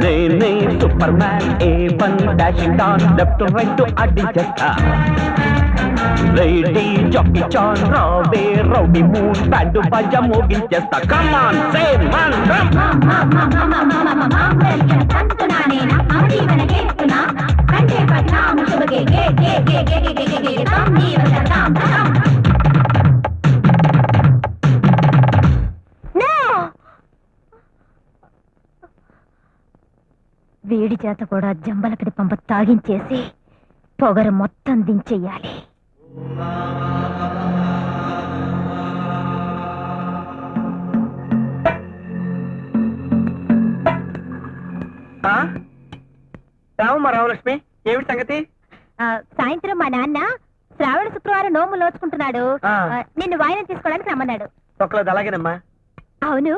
నేనే superman A1 dashing don left right అడ్డించేస్తా lady Jackie Chan రావే rowdy moon band Baaja మోగించేస్తా come on say మంత్రం వేడి చేత కూడా జంబలకడి పంప తాగించేసి పొగరు మొత్తం దించెయ్యాలి. రామమ్మ రామలక్ష్మి, ఏమిటి సంగతి? సాయంత్రం మా నాన్న శ్రావణ శుక్రవారం నోము నోచుకుంటున్నాడు. నిన్ను వాయినం తీసుకోవడానికి రమ్మన్నాడు. ఒక్కలేదు అలాగేనమ్మా. అవును,